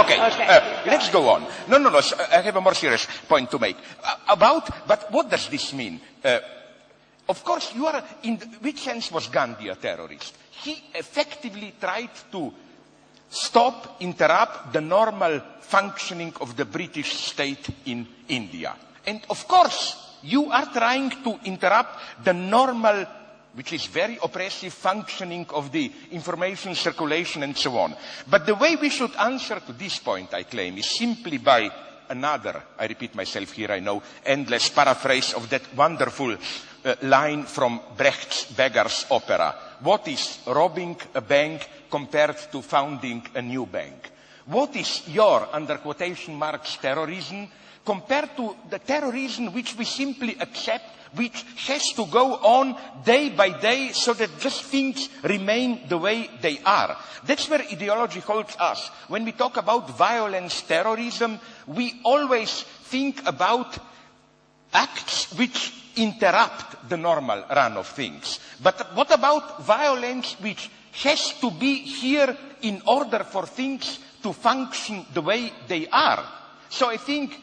Okay. Let's go on. No. So I have a more serious point to make. But what does this mean? Of course, in which sense was Gandhi a terrorist? He effectively tried to interrupt the normal functioning of the British state in India. And of course, you are trying to interrupt the normal, which is very oppressive, functioning of the information circulation and so on. But the way we should answer to this point, I claim, is simply by another, I repeat myself here, I know, endless paraphrase of that wonderful line from Brecht's Beggar's Opera. What is robbing a bank compared to founding a new bank? What is your, under quotation marks, terrorism compared to the terrorism which we simply accept, which has to go on day by day so that just things remain the way they are? That's where ideology holds us. When we talk about violence, terrorism, we always think about acts which interrupt the normal run of things. But what about violence which has to be here in order for things to function the way they are? So I think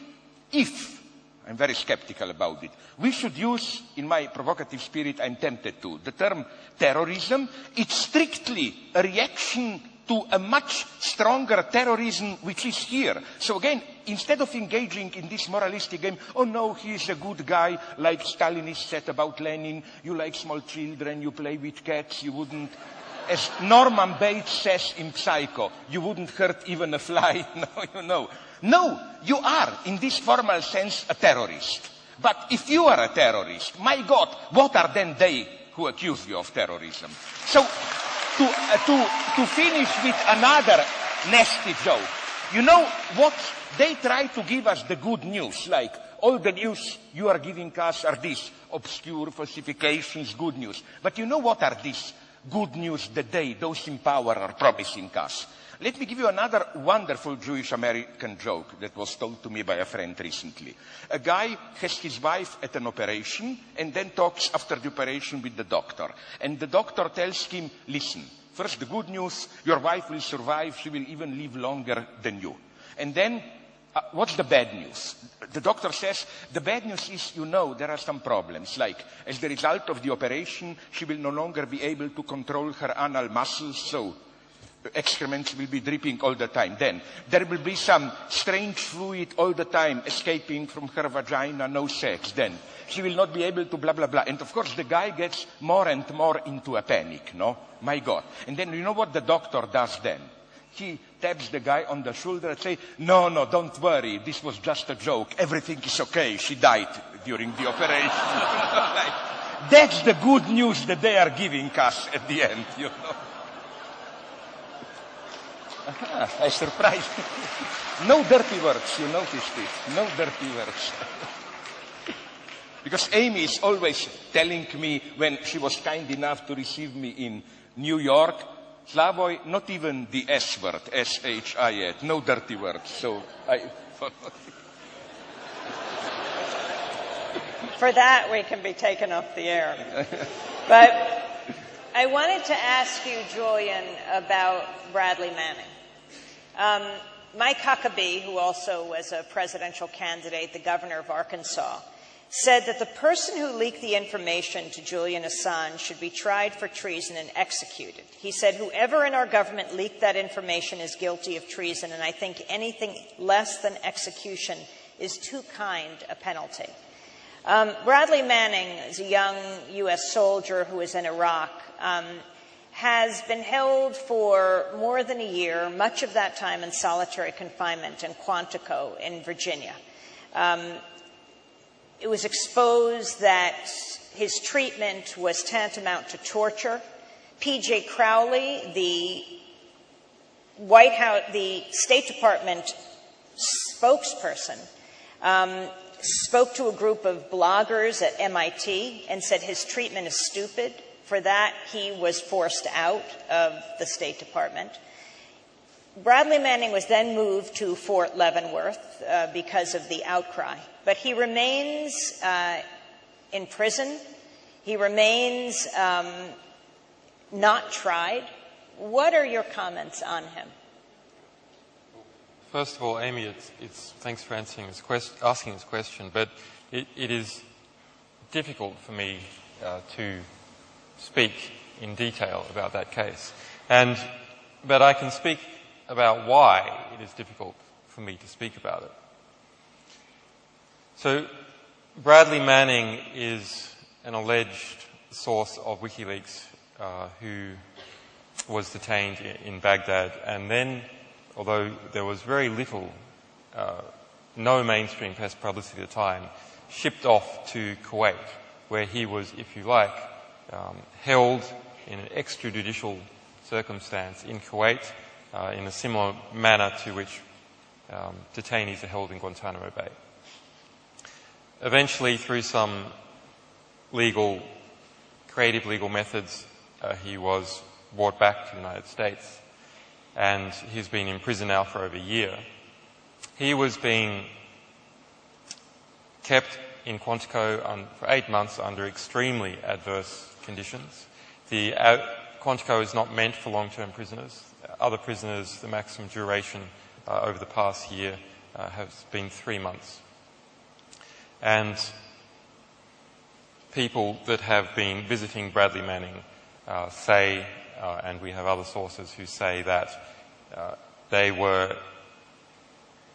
I'm very skeptical about it, we should use, in my provocative spirit, I'm tempted to, the term terrorism. It's strictly a reaction to a much stronger terrorism which is here. So again, instead of engaging in this moralistic game, oh no, he's a good guy, like Stalinists said about Lenin, you like small children, you play with cats, you wouldn't, as Norman Bates says in Psycho, you wouldn't hurt even a fly. No, you are, in this formal sense, a terrorist. But if you are a terrorist, my God, what are then they who accuse you of terrorism? So, to finish with another nasty joke, you know what? They try to give us the good news, like all the news you are giving us are these obscure falsifications, good news. But you know what are these good news that those in power are promising us? Let me give you another wonderful Jewish-American joke that was told to me by a friend recently. A guy has his wife at an operation and then talks after the operation with the doctor. And the doctor tells him, listen, first the good news, your wife will survive, she will even live longer than you. And then, what's the bad news? The doctor says, the bad news is, there are some problems. Like, as the result of the operation, she will no longer be able to control her anal muscles, so excrements will be dripping all the time. Then there will be some strange fluid all the time escaping from her vagina, no sex. Then she will not be able to blah, blah, blah. And of course the guy gets more and more into a panic, no? My God. And then you know what the doctor does then? He taps the guy on the shoulder and says, no, don't worry. This was just a joke. Everything is okay. She died during the operation. That's the good news that they are giving us at the end, I surprised. No dirty words, you noticed it. No dirty words. Because Amy is always telling me, when she was kind enough to receive me in New York, Slavoj, not even the S word, S-H-I-T, no dirty words. So I followed it. For that, we can be taken off the air. But I wanted to ask you, Julian, about Bradley Manning. Mike Huckabee, who also was a presidential candidate, the governor of Arkansas, said that the person who leaked the information to Julian Assange should be tried for treason and executed. He said, whoever in our government leaked that information is guilty of treason, and I think anything less than execution is too kind a penalty. Bradley Manning is a young U.S. soldier who was in Iraq, has been held for more than a year, much of that time in solitary confinement in Quantico in Virginia. It was exposed that his treatment was tantamount to torture. P.J. Crowley, the White House, the State Department spokesperson, spoke to a group of bloggers at MIT and said his treatment is stupid. For that, he was forced out of the State Department. Bradley Manning was then moved to Fort Leavenworth because of the outcry. But he remains in prison. He remains not tried. What are your comments on him? First of all, Amy, thanks for asking this question, but it is difficult for me to speak in detail about that case. But I can speak about why it is difficult for me to speak about it. So, Bradley Manning is an alleged source of WikiLeaks who was detained in Baghdad, and then, although there was very little, no mainstream press publicity at the time, shipped off to Kuwait, where he was, if you like, held in an extrajudicial circumstance in Kuwait in a similar manner to which detainees are held in Guantanamo Bay. Eventually, through some creative legal methods, he was brought back to the United States, and he's been in prison now for over a year. He was being kept in Quantico for 8 months under extremely adverse conditions. Quantico is not meant for long-term prisoners. Other prisoners, the maximum duration over the past year has been 3 months. And people that have been visiting Bradley Manning say, and we have other sources who say that they were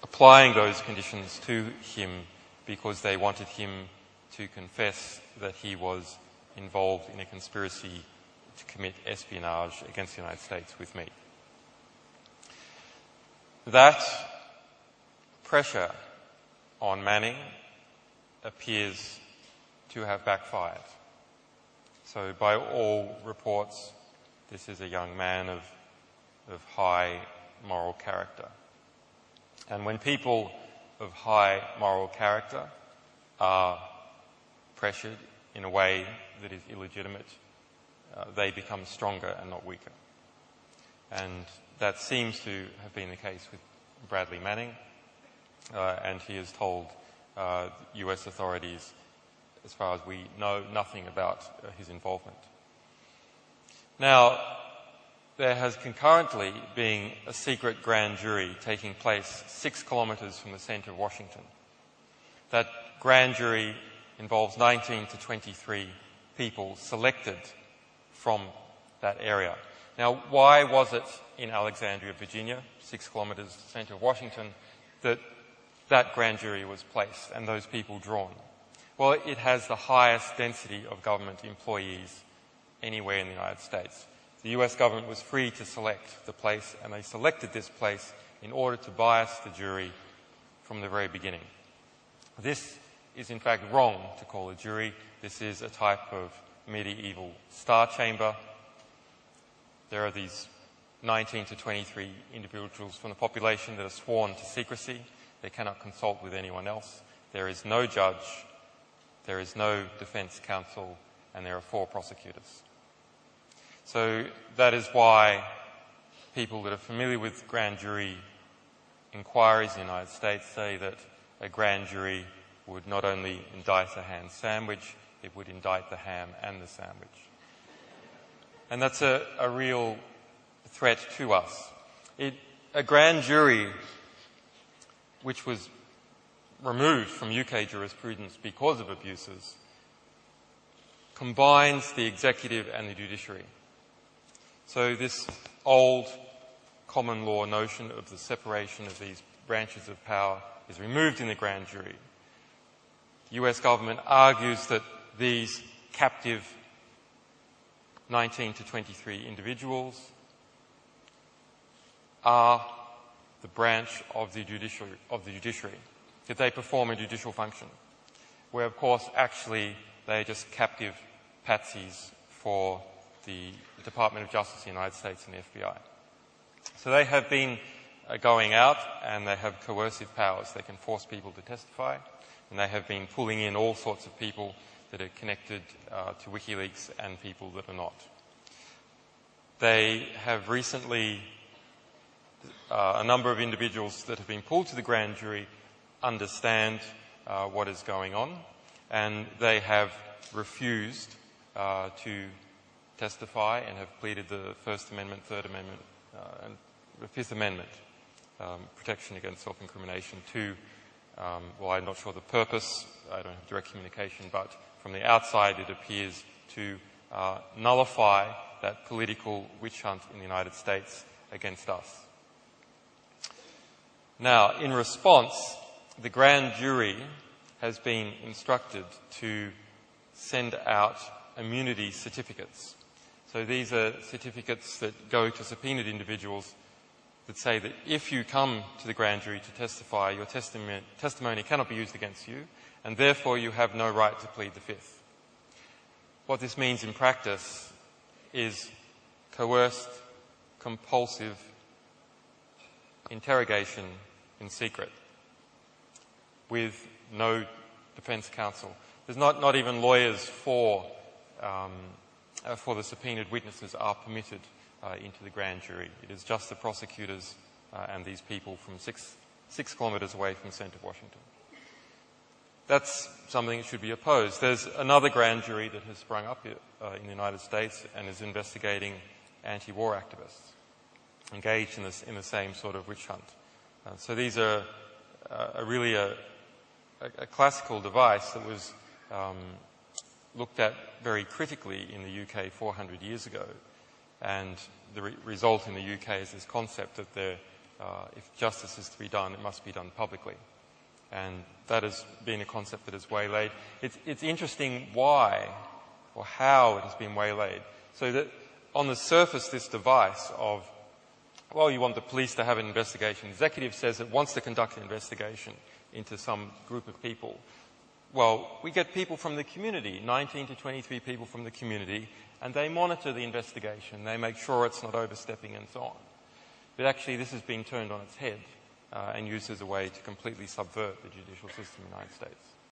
applying those conditions to him because they wanted him to confess that he was involved in a conspiracy to commit espionage against the United States with me. That pressure on Manning appears to have backfired. So by all reports, this is a young man of high moral character. And when people of high moral character are pressured in a way that is illegitimate, they become stronger and not weaker. And that seems to have been the case with Bradley Manning, and he has told US authorities, as far as we know, nothing about his involvement. Now, there has concurrently been a secret grand jury taking place 6 kilometres from the centre of Washington. That grand jury involves 19 to 23 people selected from that area. Now, why was it in Alexandria, Virginia, 6 kilometres to the centre of Washington, that grand jury was placed and those people drawn? Well, it has the highest density of government employees anywhere in the United States. The US government was free to select the place, and they selected this place in order to bias the jury from the very beginning. This is in fact wrong to call a jury. This is a type of medieval star chamber. There are these 19 to 23 individuals from the population that are sworn to secrecy. They cannot consult with anyone else. There is no judge, there is no defence counsel, and there are 4 prosecutors. So that is why people that are familiar with grand jury inquiries in the United States say that a grand jury would not only indict a ham sandwich, it would indict the ham and the sandwich. And that's a real threat to us. A grand jury, which was removed from UK jurisprudence because of abuses, combines the executive and the judiciary. So this old common law notion of the separation of these branches of power is removed in the grand jury. The US government argues that these captive 19 to 23 individuals are the branch of the judiciary, that they perform a judicial function, where of course actually they're just captive patsies for the Department of Justice in the United States and the FBI. So they have been going out and they have coercive powers. They can force people to testify, and they have been pulling in all sorts of people that are connected to WikiLeaks and people that are not. They have recently, a number of individuals that have been pulled to the grand jury understand what is going on, and they have refused to testify and have pleaded the First Amendment, Third Amendment, and the Fifth Amendment protection against self-incrimination. To, well, I'm not sure the purpose, I don't have direct communication, but from the outside it appears to nullify that political witch hunt in the United States against us. Now, in response, the grand jury has been instructed to send out immunity certificates. So these are certificates that go to subpoenaed individuals that say that if you come to the grand jury to testify, your testimony cannot be used against you, and therefore you have no right to plead the Fifth. What this means in practice is coerced, compulsive interrogation in secret with no defence counsel. There's not even lawyers for the subpoenaed witnesses are permitted into the grand jury. It is just the prosecutors and these people from six kilometres away from the centre of Washington. That's something that should be opposed. There's another grand jury that has sprung up in the United States and is investigating anti-war activists engaged in the same sort of witch hunt. So these are really a classical device that was looked at very critically in the UK 400 years ago. And the result in the UK is this concept that if justice is to be done, it must be done publicly. And that has been a concept that is waylaid. It's interesting why or how it has been waylaid. So that on the surface, this device of, well, you want the police to have an investigation. The executive says it wants to conduct an investigation into some group of people. Well, we get people from the community, 19 to 23 people from the community, and they monitor the investigation. They make sure it's not overstepping and so on. But actually, this has been turned on its head and used as a way to completely subvert the judicial system in the United States.